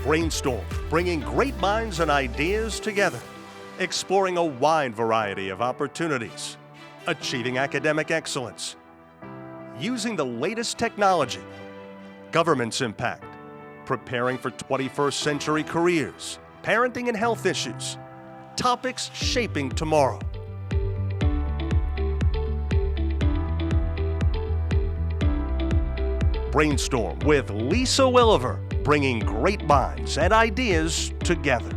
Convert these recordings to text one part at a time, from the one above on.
Brainstorm, bringing great minds and ideas together, exploring a wide variety of opportunities, achieving academic excellence, using the latest technology, government's impact, preparing for 21st century careers, parenting and health issues, topics shaping tomorrow. Brainstorm with Lisa Willever, bringing great minds and ideas together.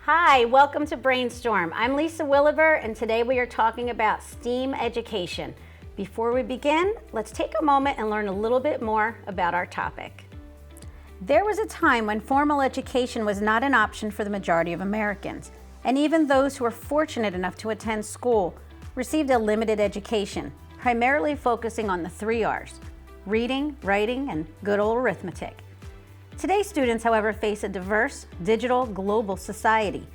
Hi, welcome to Brainstorm. I'm Lisa Willever, and today we are talking about STEAM education. Before we begin, let's take a moment and learn a little bit more about our topic. There was a time when formal education was not an option for the majority of Americans, and even those who were fortunate enough to attend school received a limited education, primarily focusing on the 3 R's: reading, writing, and good old arithmetic. Today's students, however, face a diverse, digital, global society,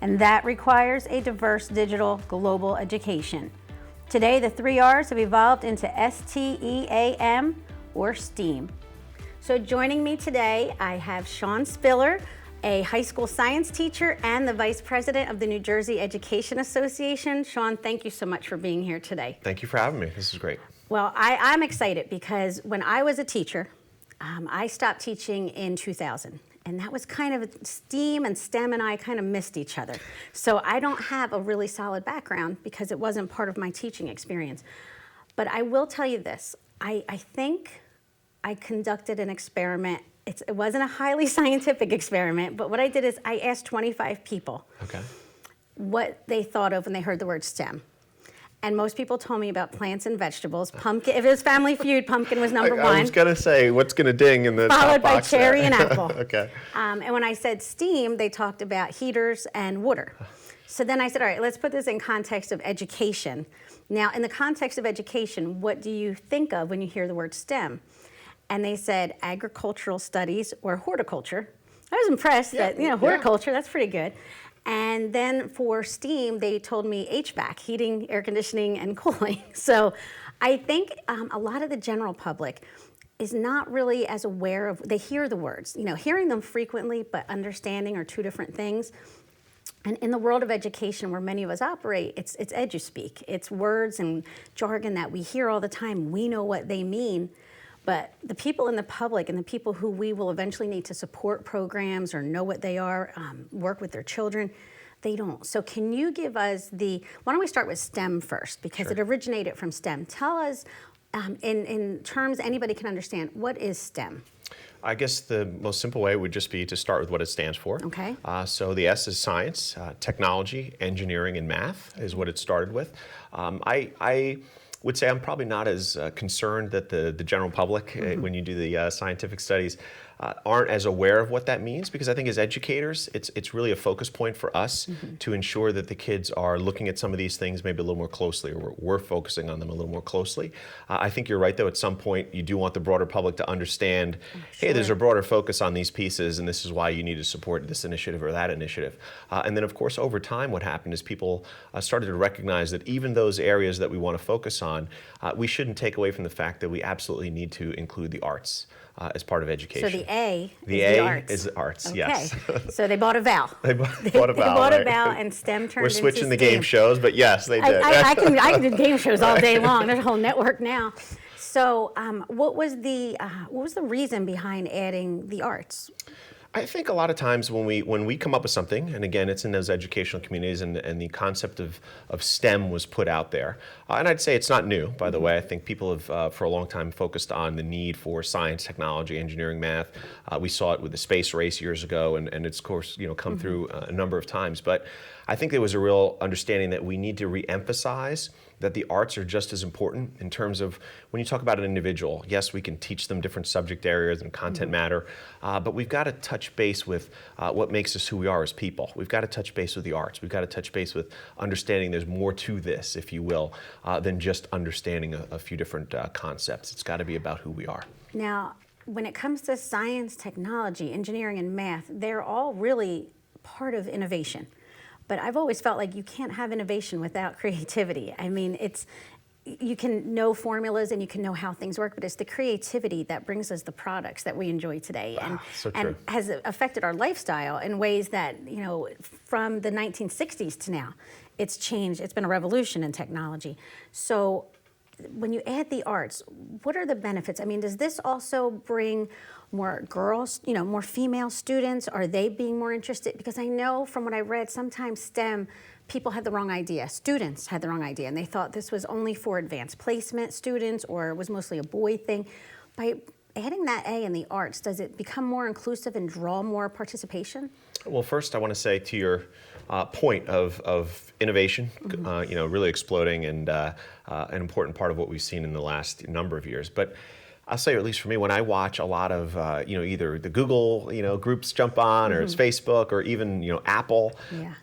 and that requires a diverse, digital, global education. Today, the 3 R's have evolved into STEAM, or STEAM. So joining me today, I have Sean Spiller, a high school science teacher and the vice president of the New Jersey Education Association. Sean, thank you so much for being here today. Thank you for having me. This is great. Well, I'm excited because when I was a teacher, I stopped teaching in 2000. And that was kind of STEAM and STEM and I kind of missed each other. So I don't have a really solid background because it wasn't part of my teaching experience. But I will tell you this, I think I conducted an experiment. It wasn't a highly scientific experiment, but what I did is I asked 25 people what they thought of when they heard the word STEM. And most people told me about plants and vegetables. Pumpkin, if it was Family Feud, pumpkin was number one. I was going to say, what's going to ding in the followed top by box cherry there? and apple. Okay. And when I said STEAM, they talked about heaters and water. So then I said, all right, let's put this in context of education. Now, in the context of education, what do you think of when you hear the word STEM? And they said agricultural studies or horticulture. I was impressed that, horticulture, that's pretty good. And then for STEAM, they told me HVAC, heating, air conditioning, and cooling. So I think a lot of the general public is not really as aware of, they hear the words, hearing them frequently, but understanding are two different things. And in the world of education where many of us operate, it's edu-speak. It's words and jargon that we hear all the time. We know what they mean. But the people in the public and the people who we will eventually need to support programs or know what they are, work with their children, they don't. So can you give us why don't we start with STEM first, because Sure. It originated from STEM. Tell us, in terms anybody can understand, what is STEM? I guess the most simple way would just be to start with what it stands for. Okay. So the S is science, technology, engineering, and math is what it started with. I would say I'm probably not as concerned that the general public, when you do the scientific studies, aren't as aware of what that means, because I think as educators, it's really a focus point for us to ensure that the kids are looking at some of these things maybe a little more closely, or we're focusing on them a little more closely. I think you're right, though, at some point you do want the broader public to understand, hey, there's a broader focus on these pieces, and this is why you need to support this initiative or that initiative. And then, of course, over time, what happened is people started to recognize that even those areas that we want to focus on, we shouldn't take away from the fact that we absolutely need to include the arts as part of education. So the A is the arts. Is arts, okay. yes. So they bought a vowel. They bought a vowel. They bought right? a vowel, and STEM turned We're switching into the game shows, but yes, they did. I can do game shows all day long. There's a whole network now. So what was the reason behind adding the arts? I think a lot of times when we come up with something, and again, it's in those educational communities, and the concept of STEM was put out there. And I'd say it's not new, by the way. I think people have, for a long time, focused on the need for science, technology, engineering, math. We saw it with the space race years ago, and it's, of course, come through a number of times. But I think there was a real understanding that we need to re-emphasize that the arts are just as important in terms of when you talk about an individual. Yes, we can teach them different subject areas and content matter, but we've got to touch base with what makes us who we are as people. We've got to touch base with the arts. We've got to touch base with understanding there's more to this, if you will, than just understanding a few different concepts. It's got to be about who we are. Now, when it comes to science, technology, engineering, and math, they're all really part of innovation. But I've always felt like you can't have innovation without creativity. I mean, you can know formulas and you can know how things work, but it's the creativity that brings us the products that we enjoy today, so and true. has affected our lifestyle in ways that, from the 1960s to now, it's changed. It's been a revolution in technology. So when you add the arts, what are the benefits? I mean, does this also bring more girls, more female students? Are they being more interested? Because I know from what I read, sometimes STEM, people had the wrong idea. Students had the wrong idea, and they thought this was only for advanced placement students or was mostly a boy thing. By adding that A in the arts, does it become more inclusive and draw more participation? Well, first I want to say to your point of innovation, really exploding and an important part of what we've seen in the last number of years. But I'll say, or at least for me, when I watch a lot of, either the Google, groups jump on, or it's Facebook, or even, Apple. Yeah.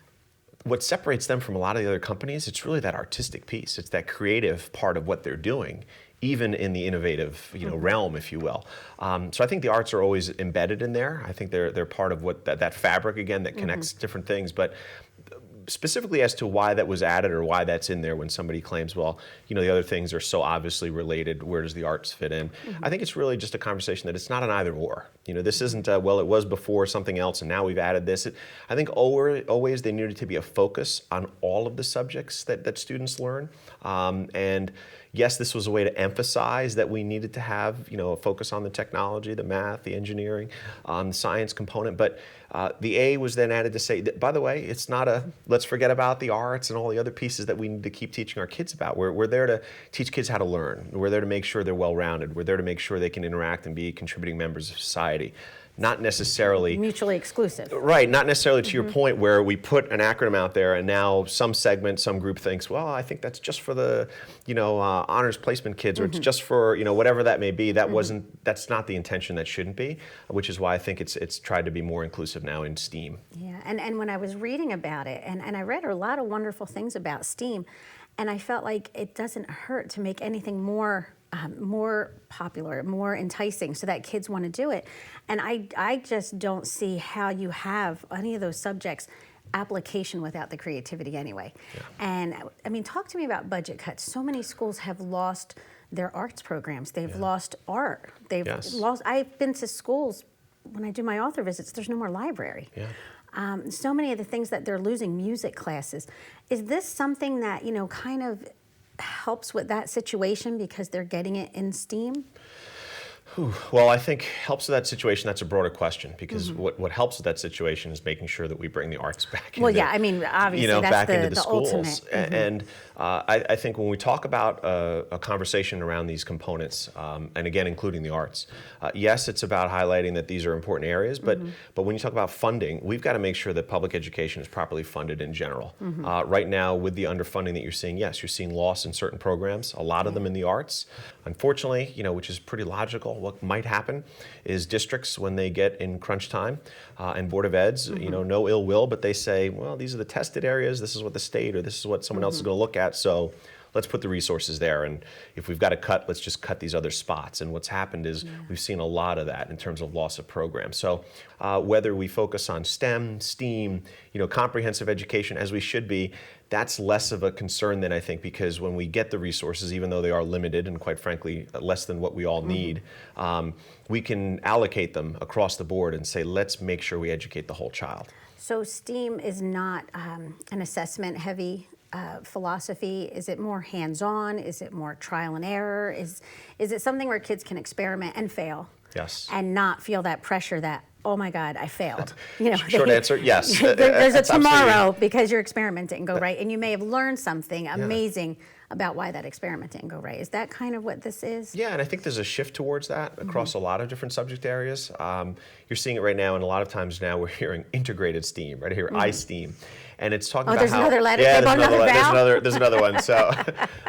What separates them from a lot of the other companies, it's really that artistic piece. It's that creative part of what they're doing, even in the innovative, realm, if you will. So I think the arts are always embedded in there. I think they're part of what that fabric again that connects different things. But specifically as to why that was added or why that's in there when somebody claims, well, the other things are so obviously related, where does the arts fit in? I think it's really just a conversation that it's not an either or. This isn't, well, it was before something else and now we've added this. I think always there needed to be a focus on all of the subjects that students learn. And yes, this was a way to emphasize that we needed to have, a focus on the technology, the math, the engineering, the science component. But the A was then added to say, that, by the way, it's not a let's forget about the arts and all the other pieces that we need to keep teaching our kids about. We're there to teach kids how to learn. We're there to make sure they're well-rounded. We're there to make sure they can interact and be contributing members of society. Not necessarily mutually exclusive. Right, not necessarily to your point where we put an acronym out there and now some segment, some group thinks, well, I think that's just for the, honors placement kids, or it's just for, whatever that may be. That's not the intention. That shouldn't be, which is why I think it's tried to be more inclusive now in STEAM. Yeah, and when I was reading about it, and I read a lot of wonderful things about STEAM, and I felt like it doesn't hurt to make anything more popular, more enticing, so that kids want to do it. And I just don't see how you have any of those subjects application without the creativity anyway. Yeah. And I mean, talk to me about budget cuts. So many schools have lost their arts programs. They've lost art. They've lost. I've been to schools when I do my author visits. There's no more library. Yeah. So many of the things that they're losing, music classes. Is this something that kind of helps with that situation because they're getting it in STEAM? Well, I think helps with that situation, that's a broader question, because what helps with that situation is making sure that we bring the arts back into, obviously that's back into the schools. Ultimate. And I think when we talk about a conversation around these components, and again, including the arts, yes, it's about highlighting that these are important areas, but when you talk about funding, we've got to make sure that public education is properly funded in general. Right now, with the underfunding that you're seeing, yes, you're seeing loss in certain programs, a lot of them in the arts. Unfortunately, which is pretty logical, what might happen is districts, when they get in crunch time, and Board of Eds, no ill will, but they say, well, these are the tested areas, this is what the state or this is what someone else is going to look at, so let's put the resources there, and if we've got to cut, let's just cut these other spots. And what's happened is we've seen a lot of that in terms of loss of programs. So whether we focus on STEM, STEAM, comprehensive education, as we should be, that's less of a concern than I think, because when we get the resources, even though they are limited and quite frankly less than what we all need, we can allocate them across the board and say, let's make sure we educate the whole child. So STEAM is not an assessment-heavy philosophy? Is it more hands-on? Is it more trial and error? Is it something where kids can experiment and fail? Yes. And not feel that pressure that, oh my God, I failed. Short answer, yes. There's a tomorrow because your experiment didn't go right, and you may have learned something amazing about why that experiment didn't go right. Is that kind of what this is? Yeah, and I think there's a shift towards that across a lot of different subject areas. You're seeing it right now, and a lot of times now we're hearing integrated STEAM, right here, iSTEAM. And it's talking about there's how... another letter? Yeah, there's another one. So,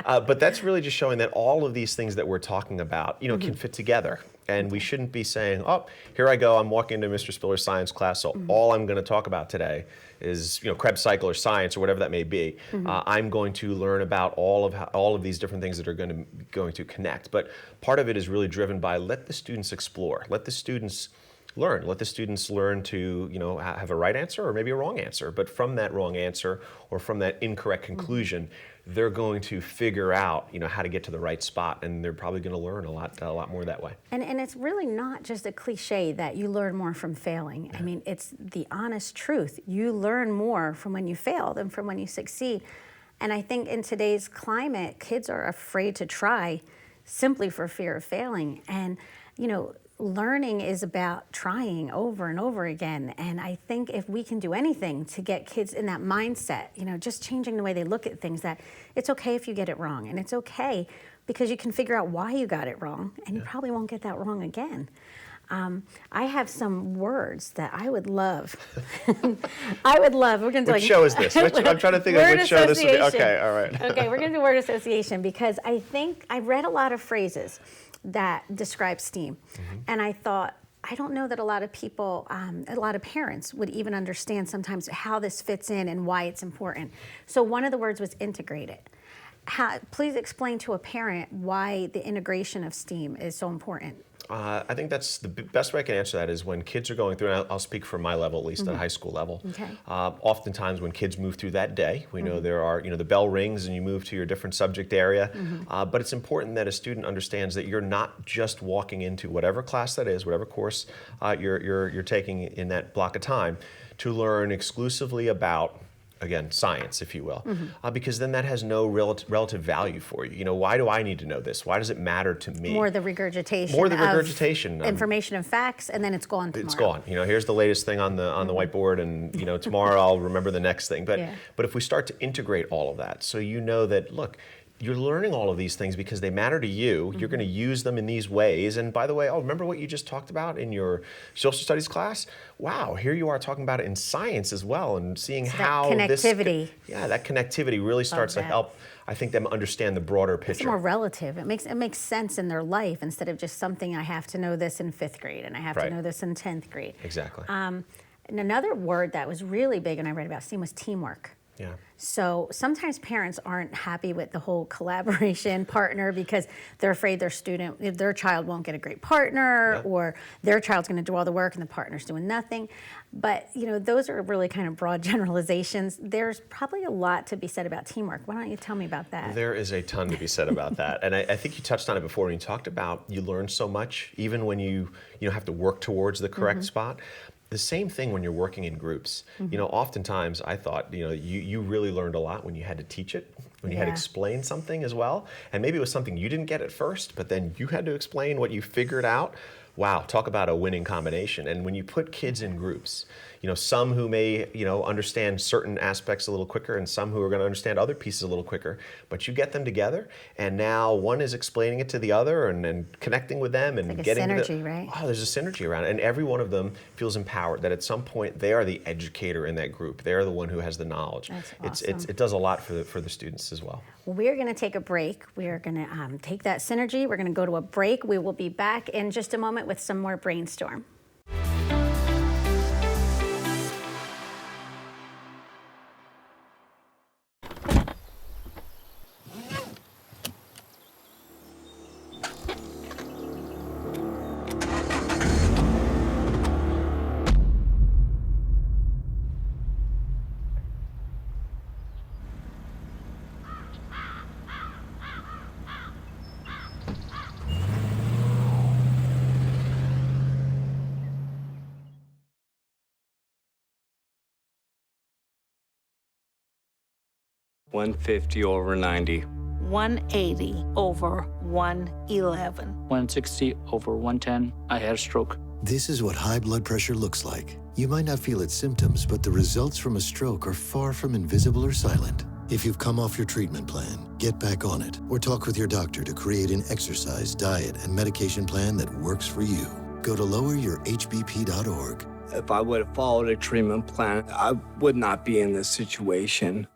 but that's really just showing that all of these things that we're talking about, can fit together. And we shouldn't be saying, oh, here I go, I'm walking into Mr. Spiller's science class, so all I'm going to talk about today is Krebs cycle or science or whatever that may be. I'm going to learn about all of these different things that are going to connect. But part of it is really driven by let the students explore, let the students learn, let the students learn to have a right answer or maybe a wrong answer. But from that wrong answer or from that incorrect conclusion, they're going to figure out, how to get to the right spot, and they're probably going to learn a lot more that way. And it's really not just a cliche that you learn more from failing. Yeah. I mean, it's the honest truth. You learn more from when you fail than from when you succeed. And I think in today's climate, kids are afraid to try simply for fear of failing. And, learning is about trying over and over again. And I think if we can do anything to get kids in that mindset, just changing the way they look at things, that it's okay if you get it wrong. And it's okay because you can figure out why you got it wrong, and you probably won't get that wrong again. I have some words that I would love. We're going to do Which show is this? I'm trying to think of which show this would be. Okay, all right. Okay, we're going to do word association because I think I read a lot of phrases that describe STEAM. And I thought, I don't know that a lot of people, a lot of parents would even understand sometimes how this fits in and why it's important. So one of the words was integrated. Please explain to a parent why the integration of STEAM is so important. I think that's the best way I can answer that is when kids are going through, and I'll speak from my level, at least at high school level. Okay. Oftentimes when kids move through that day, we know there are, the bell rings and you move to your different subject area. But it's important that a student understands that you're not just walking into whatever class that is, whatever course you're taking in that block of time, to learn exclusively about, again, science, if you will, because then that has no relative value for you. Why do I need to know this? Why does it matter to me? More the regurgitation. Of information and facts, and then it's gone tomorrow. It's gone. Here's the latest thing on the whiteboard, and tomorrow I'll remember the next thing. But if we start to integrate all of that, so that look, you're learning all of these things because they matter to you. You're going to use them in these ways. And by the way, remember what you just talked about in your social studies class? Wow, here you are talking about it in science as well, and seeing how that connectivity. That connectivity really starts to help, I think, them understand the broader picture. It's more relative. It makes sense in their life instead of just something I have to know this in 5th grade and I have to know this in 10th grade. Exactly. And another word that was really big and I read about STEAM was teamwork. Yeah. So sometimes parents aren't happy with the whole collaboration partner because they're afraid their child won't get a great partner, or their child's going to do all the work and the partner's doing nothing. But those are really kind of broad generalizations. There's probably a lot to be said about teamwork. Why don't you tell me about that? There is a ton to be said about that, and I think you touched on it before when you talked about you learn so much even when you have to work towards the correct spot. The same thing when you're working in groups. Oftentimes I thought, you really learned a lot when you had to teach it, when you had to explain something as well. And maybe it was something you didn't get at first, but then you had to explain what you figured out. Wow, talk about a winning combination. And when you put kids in groups, some who may, understand certain aspects a little quicker and some who are going to understand other pieces a little quicker, but you get them together and now one is explaining it to the other and connecting with them and like getting a synergy, right? Oh, there's a synergy around it. And every one of them feels empowered that at some point they are the educator in that group. They're the one who has the knowledge. That's awesome. It does a lot for the students as well. We're going to take a break. We are going to take that synergy. We're going to go to a break. We will be back in just a moment with some more brainstorm. (150/90). 180/111. 160/110. I had a stroke. This is what high blood pressure looks like. You might not feel its symptoms, but the results from a stroke are far from invisible or silent. If you've come off your treatment plan, get back on it or talk with your doctor to create an exercise, diet, and medication plan that works for you. Go to loweryourhbp.org. If I would have followed a treatment plan, I would not be in this situation.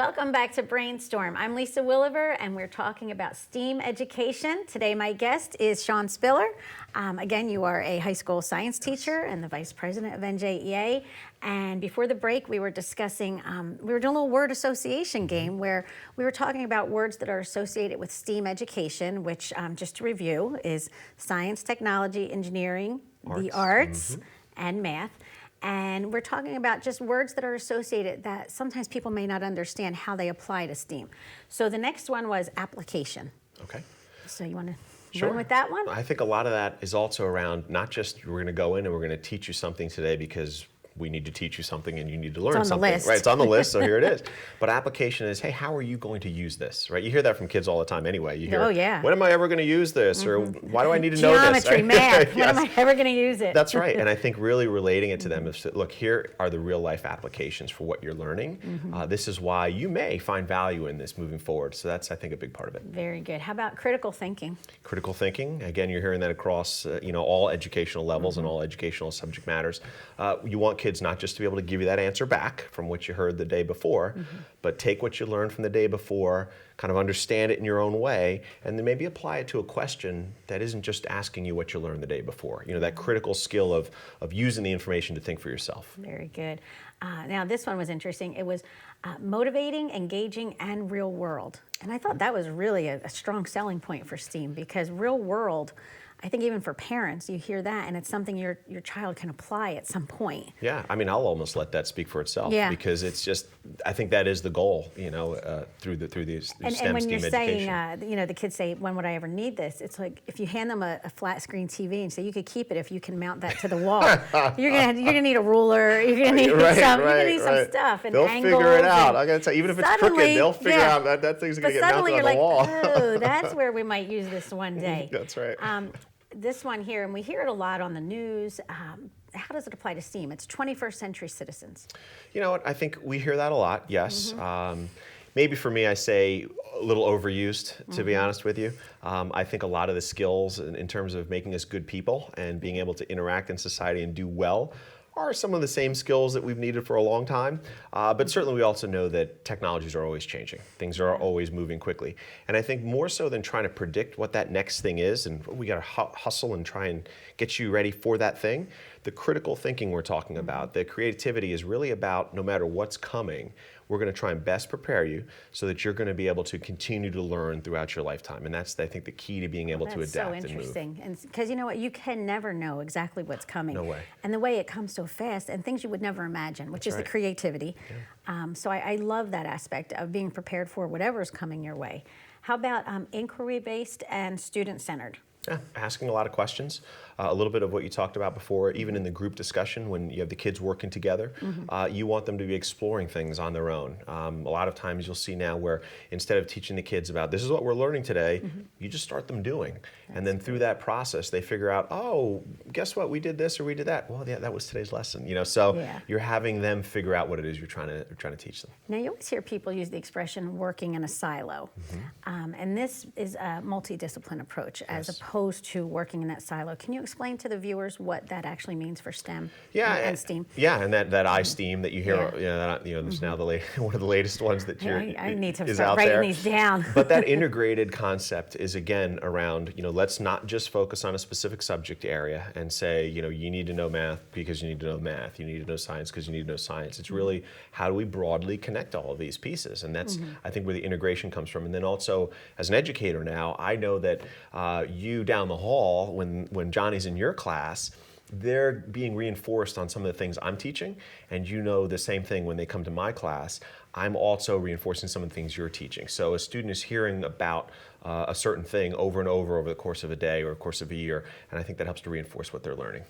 Welcome back to Brainstorm. I'm Lisa Willever, and we're talking about STEAM education. Today, my guest is Sean Spiller. Again, you are a high school science teacher and the vice president of NJEA. And before the break, we were discussing, we were doing a little word association game where we were talking about words that are associated with STEAM education, which, just to review, is science, technology, engineering, the arts, and math. And we're talking about just words that are associated that sometimes people may not understand how they apply to STEAM. So the next one was application. Okay. So you want to run with that one? I think a lot of that is also around not just we're going to go in and we're going to teach you something today because we need to teach you something and you need to learn something. List. Right, it's on the list, so here it is. But application is, hey, how are you going to use this? Right? You hear that from kids all the time anyway. You hear, oh, yeah. When am I ever going to use this? Or why do I need to know this? Geometry, math, Yes. when am I ever going to use it? That's right. And I think really relating it to them is, look, here are the real life applications for what you're learning. This is why you may find value in this moving forward. So that's, I think, a big part of it. Very good. How about critical thinking? Critical thinking, again, you're hearing that across all educational levels and all educational subject matters. You want kids not just to be able to give you that answer back from what you heard the day before, but take what you learned from the day before, kind of understand it in your own way, and then maybe apply it to a question that isn't just asking you what you learned the day before. That critical skill of using the information to think for yourself. Very good. Now this one was interesting. It was motivating, engaging, and real world. And I thought that was really a strong selling point for STEAM because real world, I think even for parents, you hear that and it's something your child can apply at some point. Yeah, I mean, I'll almost let that speak for itself because it's just, I think that is the goal, through these STEM and when STEAM you're education. saying, the kids say, when would I ever need this? It's like if you hand them a flat screen TV and say, you could keep it if you can mount that to the wall. you're gonna need a ruler. You're gonna need some stuff. And they'll angles figure it out. I gotta tell you, even if it's crooked, they'll figure out that thing's gonna get mounted on the wall. Oh, that's where we might use this one day. That's right. This one here, and we hear it a lot on the news. How does it apply to STEAM? It's 21st century citizens. You know what? I think we hear that a lot, yes. Maybe for me, I say a little overused, to be honest with you. I think a lot of the skills in terms of making us good people and being able to interact in society and do well are some of the same skills that we've needed for a long time. But certainly we also know that technologies are always changing. Things are always moving quickly. And I think more so than trying to predict what that next thing is, and we got to hustle and try and get you ready for that thing, the critical thinking we're talking about, the creativity is really about no matter what's coming, we're going to try and best prepare you so that you're going to be able to continue to learn throughout your lifetime. And that's, I think, the key to being able to adapt and move. That's so interesting. And because you know what? You can never know exactly what's coming. No way. And the way it comes so fast and things you would never imagine, which is the creativity. Yeah. So I love that aspect of being prepared for whatever's coming your way. How about inquiry-based and student-centered? Yeah, asking a lot of questions. A little bit of what you talked about before, even in the group discussion when you have the kids working together, you want them to be exploring things on their own. A lot of times you'll see now where instead of teaching the kids about this is what we're learning today, you just start them doing. And then through that process they figure out, oh, guess what, we did this or we did that. Well, yeah, that was today's lesson. So you're having them figure out what it is you're trying to teach them. Now you always hear people use the expression working in a silo. And this is a multidiscipline approach as opposed to working in that silo. Can you explain to the viewers what that actually means for STEM and STEAM? Yeah, and that I-STEAM that you hear, there's now one of the latest ones that I need to is start out writing there. these down. But that integrated concept is again around, let's not just focus on a specific subject area and say, you need to know math because you need to know math, you need to know science because you need to know science. It's really how do we broadly connect all of these pieces, and that's I think where the integration comes from. And then also as an educator now, I know that you down the hall when Johnny's in your class, they're being reinforced on some of the things I'm teaching, and the same thing when they come to my class. I'm also reinforcing some of the things you're teaching. So a student is hearing about a certain thing over and over the course of a day or the course of a year, and I think that helps to reinforce what they're learning.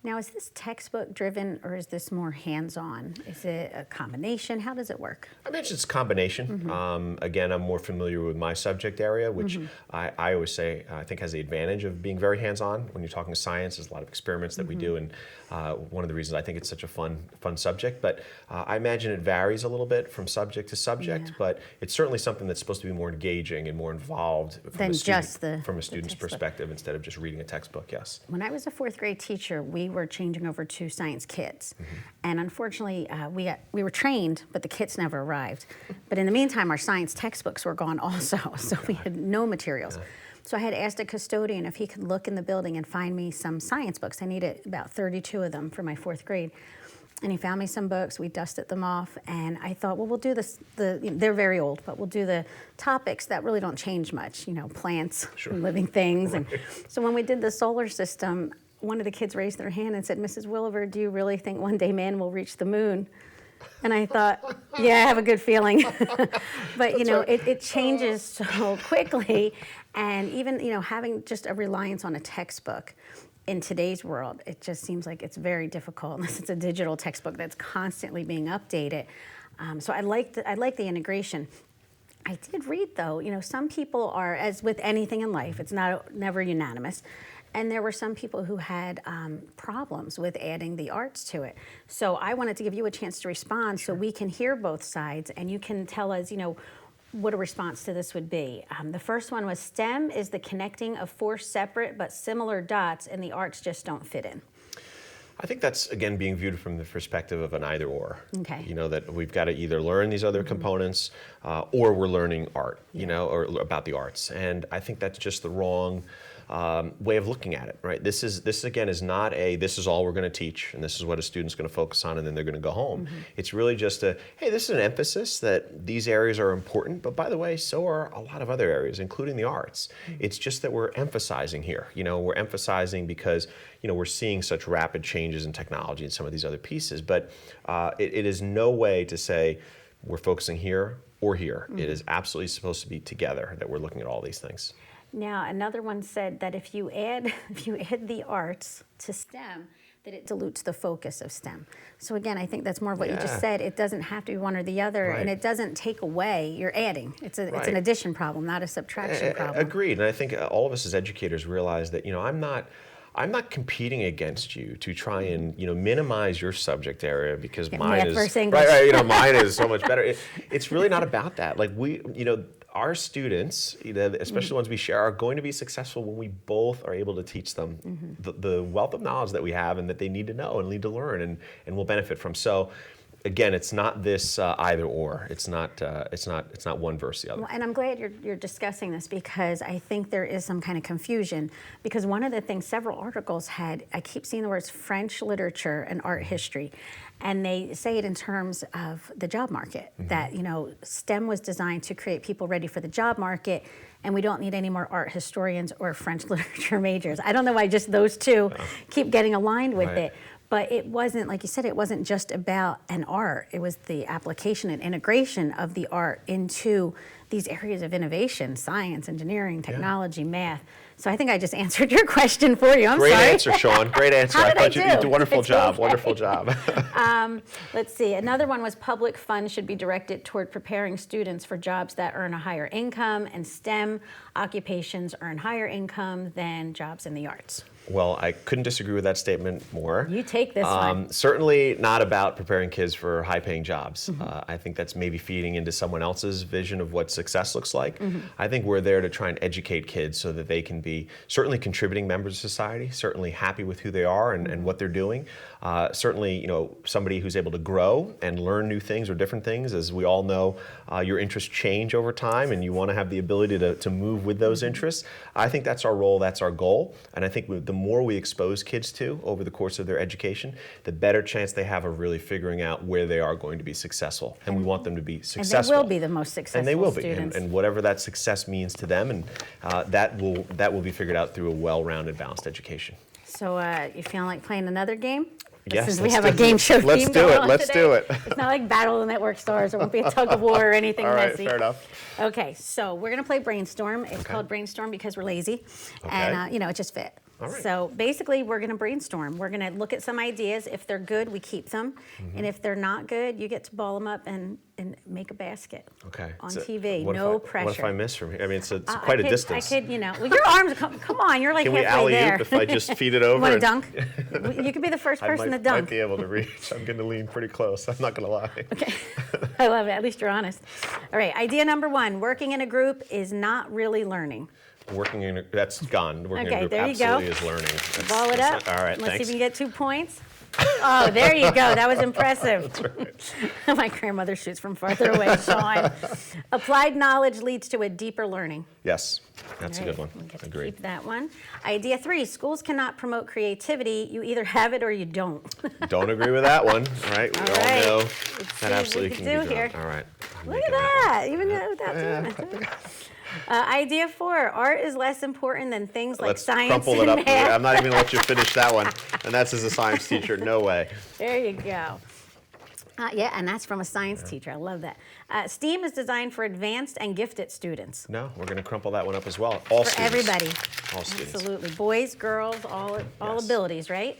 Now, is this textbook driven or is this more hands-on? Is it a combination? How does it work? I mentioned it's a combination. Again, I'm more familiar with my subject area, which I always say I think has the advantage of being very hands-on. When you're talking science, there's a lot of experiments that we do, and one of the reasons I think it's such a fun subject. But I imagine it varies a little bit from subject to subject, but it's certainly something that's supposed to be more engaging and more involved from a student's perspective instead of just reading a textbook, yes. When I was a fourth grade teacher, we were changing over to science kits. And unfortunately, we were trained, but the kits never arrived. But in the meantime, our science textbooks were gone also, so we had no materials. So I had asked a custodian if he could look in the building and find me some science books. I needed about 32 of them for my 4th grade. And he found me some books, we dusted them off, and I thought, well, we'll do this, they're very old, but we'll do the topics that really don't change much, plants, and living things. And so when we did the solar system, one of the kids raised their hand and said, Mrs. Willever, do you really think one day man will reach the moon? And I thought, yeah, I have a good feeling. But, it changes so quickly. And even, having just a reliance on a textbook in today's world, it just seems like it's very difficult unless it's a digital textbook that's constantly being updated. So I like the integration. I did read, though, some people are, as with anything in life, it's never unanimous. And there were some people who had problems with adding the arts to it. So I wanted to give you a chance to respond so we can hear both sides and you can tell us, what a response to this would be. The first one was STEM is the connecting of 4 separate but similar dots and the arts just don't fit in. I think that's, again, being viewed from the perspective of an either or. Okay. That we've got to either learn these other components or we're learning art, or about the arts. And I think that's just the wrong way of looking at it, right? This again is not this is all we're going to teach and this is what a student's going to focus on and then they're going to go home. It's really just hey, this is an emphasis that these areas are important, but by the way, so are a lot of other areas, including the arts. It's just that we're emphasizing here. We're emphasizing because, we're seeing such rapid changes in technology and some of these other pieces, but it is no way to say we're focusing here or here. It is absolutely supposed to be together that we're looking at all these things. Now, another one said that if you add the arts to STEM, that it dilutes the focus of STEM. So again, I think that's more of what you just said. It doesn't have to be one or the other, and it doesn't take away. You're adding. It's an addition problem, not a subtraction problem. Agreed, and I think all of us as educators realize that I'm not competing against you to try and minimize your subject area because mine is right. Mine is so much better. It's really not about that. Like our students, especially the ones we share, are going to be successful when we both are able to teach them the wealth of knowledge that we have and that they need to know and need to learn and will benefit from. So, again, it's not this either or. It's not one versus the other. Well, and I'm glad you're discussing this because I think there is some kind of confusion. Because one of the things several articles had, I keep seeing the words French literature and art history. And they say it in terms of the job market, that, STEM was designed to create people ready for the job market, and we don't need any more art historians or French literature majors. I don't know why just those two keep getting aligned with it. But it wasn't, like you said, it wasn't just about an art. It was the application and integration of the art into these areas of innovation, science, engineering, technology, math. So I think I just answered your question for you. I'm sorry. Great answer, Sean. Great answer. How did I thought you did a wonderful It's job. okay. Wonderful job. Let's see. Another one was public funds should be directed toward preparing students for jobs that earn a higher income, and STEM occupations earn higher income than jobs in the arts. Well, I couldn't disagree with that statement more. You take this one. Certainly not about preparing kids for high-paying jobs. I think that's maybe feeding into someone else's vision of what success looks like. I think we're there to try and educate kids so that they can be certainly contributing members of society, certainly happy with who they are and what they're doing. Certainly, somebody who's able to grow and learn new things or different things. As we all know, your interests change over time, and you want to have the ability to move with those interests. I think that's our role, that's our goal, and I think the more we expose kids to over the course of their education, the better chance they have of really figuring out where they are going to be successful. And we want them to be successful. And they will be the most successful and they will students. be, and whatever that success means to them, and that will be figured out through a well-rounded, balanced education. So you feeling like playing another game? Yes, Since we have a game show Let's theme do going it. on Let's today. do it. It's not like Battle of the Network Stars. It won't be a tug of war or anything All right, messy. fair enough. Okay, so we're going to play Brainstorm. It's called Brainstorm because we're lazy. Okay. And, it just fit. All right. So basically, we're going to brainstorm. We're going to look at some ideas. If they're good, we keep them. And if they're not good, you get to ball them up and make a basket. Okay. On So TV, what no if pressure. What if I miss from here? I mean, it's quite a distance. I could, well, your arms, come on, you're like Can we halfway there. alley-oop if I just feed it over? You want to and- dunk? You could be the first I person to might dunk. be able to reach. I'm going to lean pretty close. I'm not going to lie. Okay, I love it. At least you're honest. All right, idea number 1, working in a group is not really learning. Working in that's gone. Working in a Okay, group there you go. absolutely is learning. Ball it up. All right, Let's see thanks. if you can get 2 points. Oh, there you go. That was impressive. My grandmother shoots from farther away, Sean. Applied knowledge leads to a deeper learning. Yes, that's a All good one. right, we get to Agreed. keep that one. Idea 3, schools cannot promote creativity. You either have it or you don't. Don't agree with that one. All right, we All all right. know Let's see that what absolutely we can can be do done. here. All right. I'm Look at making that. Even though that's idea 4, art is less important than things like Let's science crumple it and up. math. I'm not even going to let you finish that one. And that's as a science teacher. No way. There you go. Yeah, and that's from a science teacher. I love that. STEAM is designed for advanced and gifted students. No, we're going to crumple that one up as well. All For students. everybody. All students. Absolutely. Boys, girls, all Yes. abilities, right?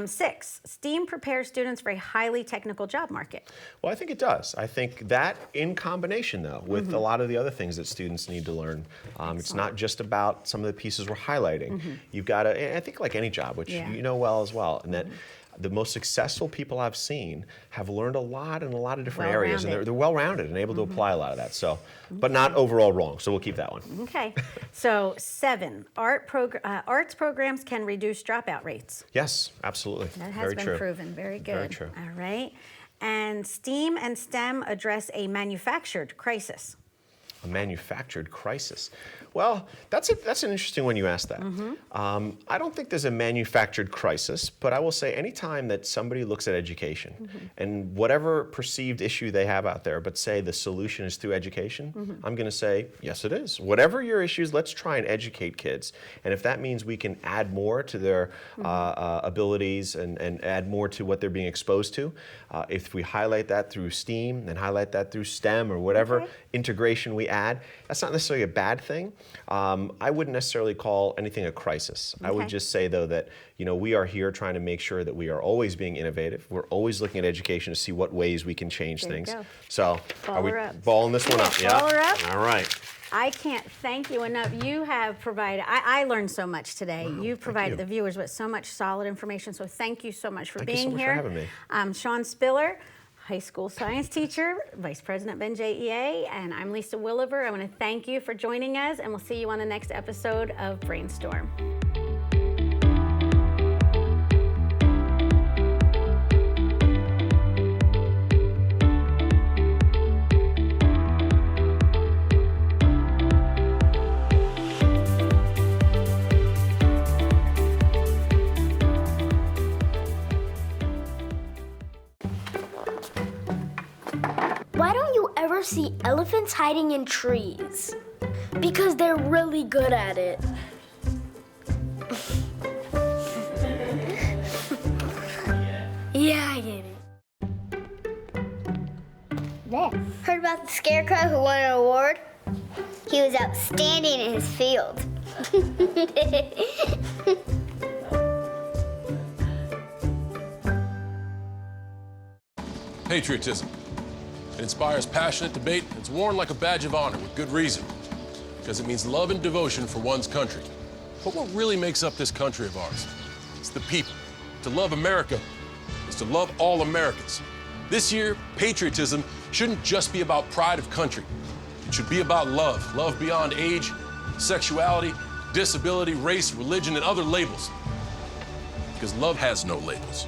6, STEAM prepares students for a highly technical job market. Well, I think it does. I think that in combination, though, with a lot of the other things that students need to learn, it's not just about some of the pieces we're highlighting. You've got to, I think like any job, which Yeah. you know well as well, and that the most successful people I've seen have learned a lot in a lot of different areas, and they're well-rounded and able to apply a lot of that. So, but not overall wrong. So we'll keep that one. Okay. So 7, arts programs can reduce dropout rates. Yes, absolutely. That has Very been true. proven. Very good. Very true. All right. And STEAM and STEM address a manufactured crisis. A manufactured crisis. Well, that's an interesting one you asked that. I don't think there's a manufactured crisis, but I will say anytime that somebody looks at education and whatever perceived issue they have out there, but say the solution is through education, I'm going to say, yes, it is. Whatever your issues, let's try and educate kids. And if that means we can add more to their abilities and add more to what they're being exposed to, if we highlight that through STEAM and highlight that through STEM or whatever integration we add, that's not necessarily a bad thing. I wouldn't necessarily call anything a crisis. I would just say, though, that we are here trying to make sure that we are always being innovative. We're always looking at education to see what ways we can change There you things. go. So are we Ball her up. balling this one up? Ball her up. All right. I can't thank you enough. You have provided, I learned so much today. You've provided you. the viewers with so much solid information. So thank you so much for Thank you being so much here. for having me. I'm Sean Spiller, high school science teacher, Vice President Ben JEA, and I'm Lisa Willever. I want to thank you for joining us, and we'll see you on the next episode of Brainstorm. Why don't you ever see elephants hiding in trees? Because they're really good at it. Yeah, I get it. There. Heard about the scarecrow who won an award? He was outstanding in his field. Patriotism. It inspires passionate debate. It's worn like a badge of honor with good reason, because it means love and devotion for one's country. But what really makes up this country of ours? It's the people. To love America is to love all Americans. This year, patriotism shouldn't just be about pride of country. It should be about love. Love beyond age, sexuality, disability, race, religion, and other labels. Because love has no labels.